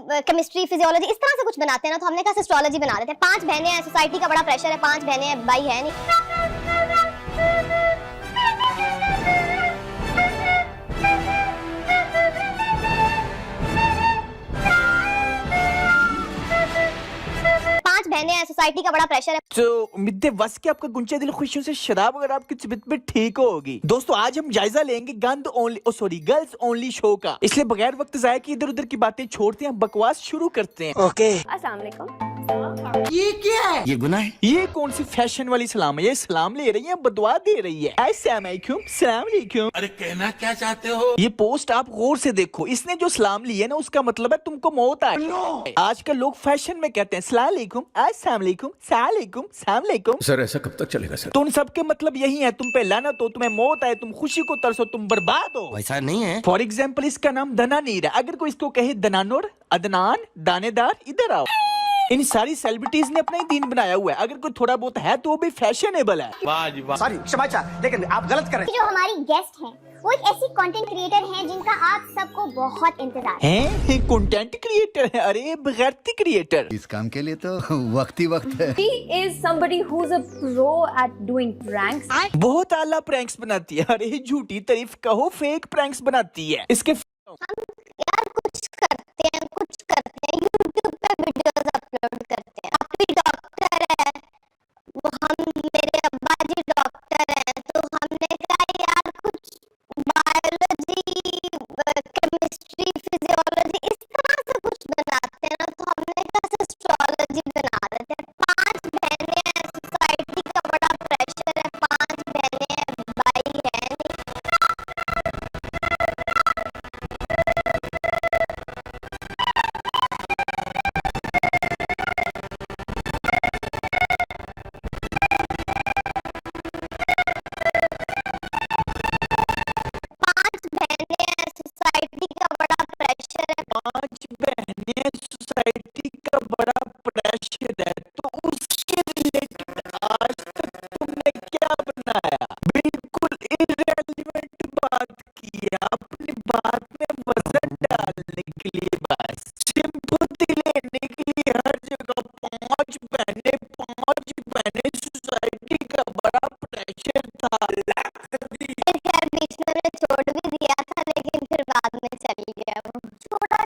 Chemistry, physiology इस तरह से कुछ बनाते हैं ना, तो हमने कहा एस्ट्रोलॉजी बना देते हैं। 5 बहनें हैं, सोसाइटी का बड़ा प्रेशर है, 5 बहनें हैं, भाई है नहीं। बहनें हैं, सोसाइटी का बड़ा प्रेशर है। तो उम्मीद बस के आपका गुंचा दिल खुशियों से शराब अगर आपकी तबीयत में ठीक होगी। दोस्तों आज हम जायजा लेंगे गंद ओनली गर्ल्स ओनली शो का, इसलिए बगैर वक्त जाया कि इधर उधर की बातें छोड़ते हैं, बकवास शुरू करते हैं। ओके। अस्सलाम वालेकुम। ये क्या है? ये गुनाह है? ये कौन सी फैशन वाली सलाम है? ये सलाम ले रही है, बदुआ दे रही है। अस्सलाम वालेकुम। अरे कहना क्या चाहते हो? ये पोस्ट आप गौर से देखो, इसने जो सलाम ली है ना, उसका मतलब है तुमको मौत आए। आजकल लोग फैशन में कहते हैं सलाम अलैकुम, अस्सलाम वालेकुम, सलाम अलैकुम, सलाम अलैकुम। सर ऐसा कब तक चलेगा सर? तो उन सबके मतलब यही है, तुम पे लानत हो, तुम्हें मौत आए, तुम खुशी को तरसो, तुम बर्बाद हो। वैसा नहीं है। फॉर एग्जाम्पल इसका नाम दनानीर है, अगर कोई इसको कहे दनानोर, अदनान, दानेदार, इधर आओ। इन सारी सेलिब्रिटीज ने अपना ही दीन बनाया हुआ है, अगर कोई थोड़ा बहुत है तो वो भी फैशनेबल है। वाह जी वाह। सॉरी क्षमा लेकिन आप गलत कर रहे हैं। जो हमारी गेस्ट हैं वो एक ऐसी कंटेंट क्रिएटर हैं जिनका आप सबको बहुत इंतजार हैं? कंटेंट क्रिएटर है? अरे बगैरती क्रिएटर। इस काम के लिए तो वक्त ही वक्त है। She is somebody who's a pro at doing pranks. बहुत आला प्रैंक्स बनाती है। अरे झूठी तारीफ कहो, फेक प्रैंक्स बनाती है। इसके यार कुछ करते हैं यूट्यूब पे वीडियोस अपलोड करते हैं। आप भी डॉक्टर है, वो हम मेरे अब्बा जी डॉक्टर हैं, तो हमने कहा यार कुछ बायोलॉजी, केमिस्ट्री, फिजियोलॉजी इस तरह से कुछ बनाते हैं ना, तो हमने कहा एस्ट्रोलॉजी बना देते हैं। 5 बहनें हैं, सोसाइटी का बड़ा प्रेशर है, 5 बहनें हैं, भाई है नहीं। सोसाइटी का बड़ा प्रेशर है। 5 बहनें, सोसाइटी का बड़ा प्रेशर है, तो उसके रिलेटेड आज तक तुमने क्या बनाया? बिल्कुल इररिलेवेंट बात की है, अपनी बात में वजन डालने के लिए, बस सिंपैथी लेने के लिए हर जगह 5 बहनें, सोसाइटी का बड़ा प्रेशर था। फिर खैर बीच में छोड़ भी दिया था, लेकिन फिर बाद में चल गया वो। छोड़ा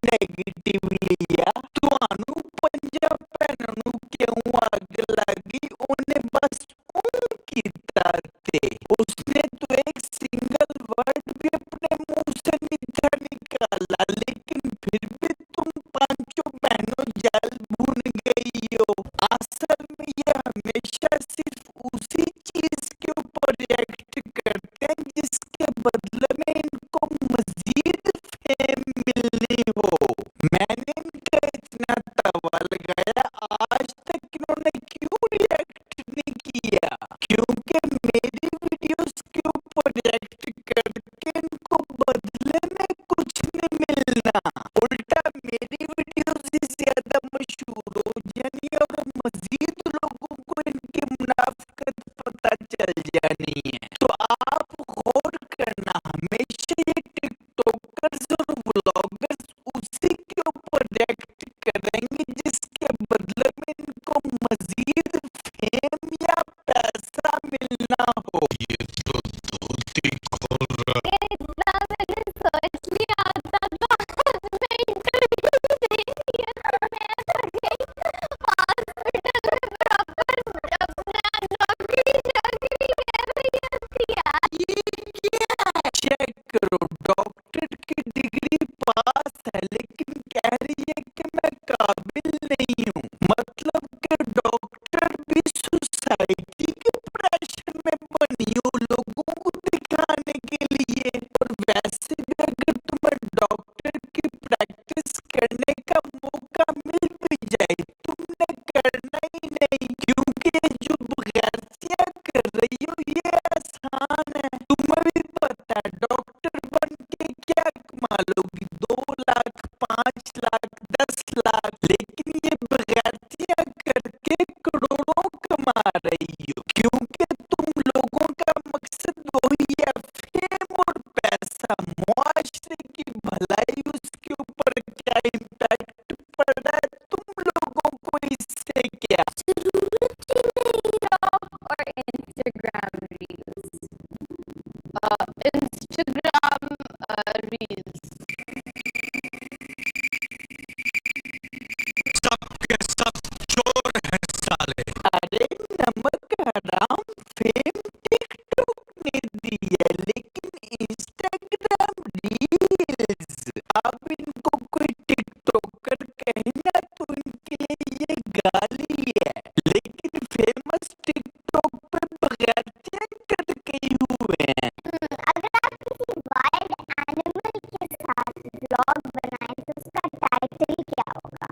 नेगेटिव लिया ਤੁਹਾਨੂੰ ਪੰਜਾਂ ਭੈਣਾਂ ਨੂੰ ਕਿਉਂ ਅੱਗ ਲੱਗੀ ਉਹਨੇ बस ਕੀਤਾ ਤੇ उसने तो एक सिंगल वर्ड भी अपने मुंह से नहीं था निकाला लेकिन फिर भी तुम पांचों बहनों जल भून गई हो असल में ये हमेशा सिर्फ उसी चीज के ऊपर रिएक्ट करते हैं जिसके बदले में इनको मजीद फेम मिलनी हो मैंने इनका इतना तवा लगाया आज तक इन्होंने क्यों रिएक्ट नहीं किया क्योंकि मेरी वीडियोस के ऊपर रिएक्ट करके इनको बदले में कुछ नहीं मिलना उल्टा मेरी वीडियोस ही ज्यादा मशहूर हो जानी और मजीद लोगों को इनकी मुनाफिकत पता चल जानी है तो आप गौर करना हमेशा ये टिकटॉकर्स और व्लॉगर्स उसी के ऊपर रिएक्ट करेंगे जिसके बदले में इनको मजीद फेम या पैसा मिलना हो ये तो धोती खोल रहा इतना मैंने सर्च नहीं आता था मैं इंटरव्यू दे दिया मैं तो गई हॉस्पिटल में प्रॉपर अपना नौकरी कर रही थी यार चेक करो डॉक्टर की डिग्री पास है लेकिन कह रही है कि मैं काबिल नहीं हूँ मतलब कि डॉक्टर भी सोसाइटी के प्रेशर में बनी हो लोगों को दिखाने के लिए और वैसे भी अगर तुम्हें डॉक्टर की प्रैक्टिस करने का मौका मिल भी जाए तुमने करना ही नहीं क्योंकि ये जो बगैरतियां कर रही हो ये आसान है तुम्हें भी पता है डॉक्टर बन के क्या कमा लोगी 2 लाख 5 लाख 10 लाख लेकिन ये बगैरतियां करके करोड़ों कमा रही हो क्योंकि तुम लोगों का मकसद वही है फेम और पैसा मुआशरे की भलाई उसके ऊपर क्या इम्पैक्ट पड़ रहा है तुम लोगों को इससे क्या Or Instagram reels. Instagram reels. सबके सब चोर है साले अरे नमक हराम फेम टिकटॉक ने दी है लेकिन इंस्टाग्राम रील्स अब इनको कोई टिकटॉकर कहे ना तो इनके लिए ये गाली है लेकिन फेमस टिकटॉक पे बगैरतियां करके ही हुए हैं अगर आप किसी वाइल्ड एनिमल के साथ व्लॉग बनाएं तो उसका टाइटल क्या होगा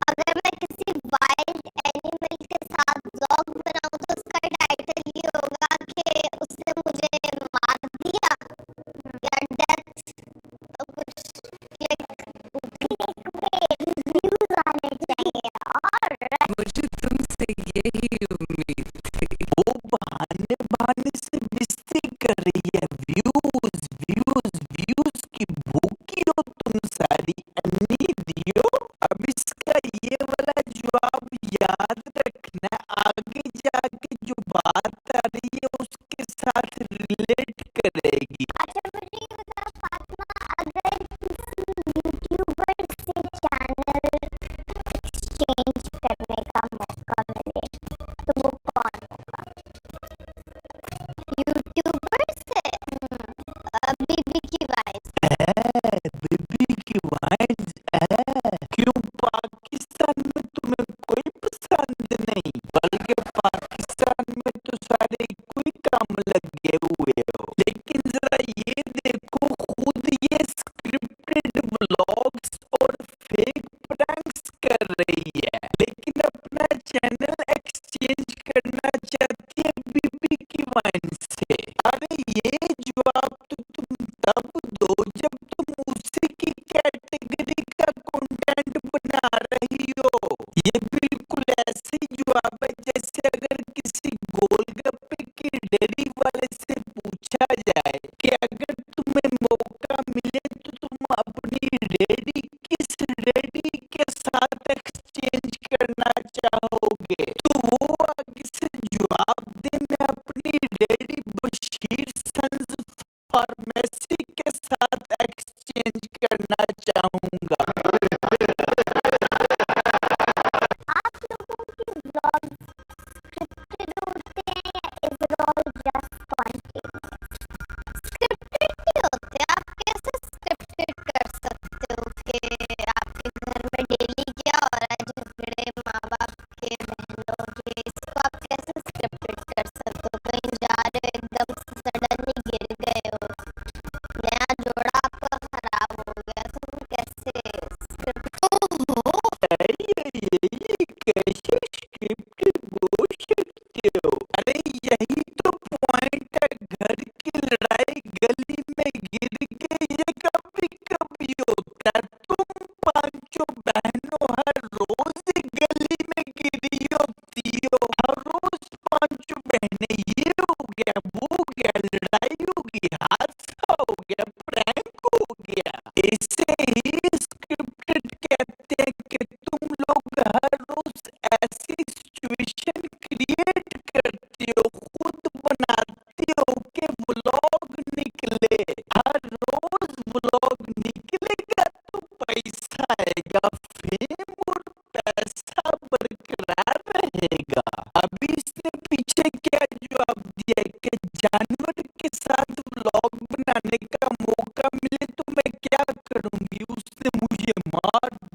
अगर मैं किसी वाइल्ड एनिमल के साथ व्लॉग बनाऊं तो उसका टाइटल ये होगा कि उसने मुझे मार दिया या डेथ तो कुछ व्यूज आने चाहिए और मुझे तुमसे यही उम्मीद थी वो बहाने बहाने से बिस्ती कर रही है व्यूज व्यूज व्यूज की भूखी हो तुम सारी अन्नी दियो अब इसका ये वाला जवाब याद रखना आगे जाके जो बात आ रही है उसके साथ रिलेट करेगी अच्छा मुझे ये बता फातिमा अगर किसी यूट्यूबर से चैनल एक्सचेंज करने का मौका मिले तो वो कौन होगा यूट्यूबर से बीबी की वाइफ बीबी की वाइज क्यों पाकिस्तान में तुम्हें कोई पसंद नहीं बल्कि पाकिस्तान में तो सारे कोई काम लगे हुए हो लेकिन जरा ये देखो खुद ये स्क्रिप्टेड व्लॉग्स और फेक प्रैंक्स कर रही है लेकिन अपना चैनल एक्सचेंज करना चाहती है बीबी की वाइन से अरे ये जवाब तो तुम तब दो जब तुम उसी की कैटेगरी का कंटेंट बना रही हो ये बिल्कुल ऐसे जवाब है जैसे अगर किसी गोलगप्पे की डेयरी वाले से पूछा जाए कि अगर तुम्हें मौका मिले तो तुम अपनी रेडी किस रेडी के साथ एक्सचेंज करना चाहोगे तो वो आगे से जवाब देना अपनी रेडी बशीर सन्स फार्मेसी के साथ एक्सचेंज करना चाहूंगा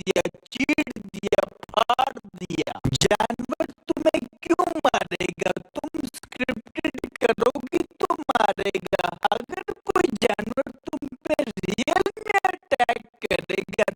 दिया, चीर दिया, फाड़ दिया। जानवर तुम्हें क्यों मारेगा? तुम स्क्रिप्टेड करोगी तो मारेगा। अगर कोई जानवर तुम पे रियल में अटैक करेगा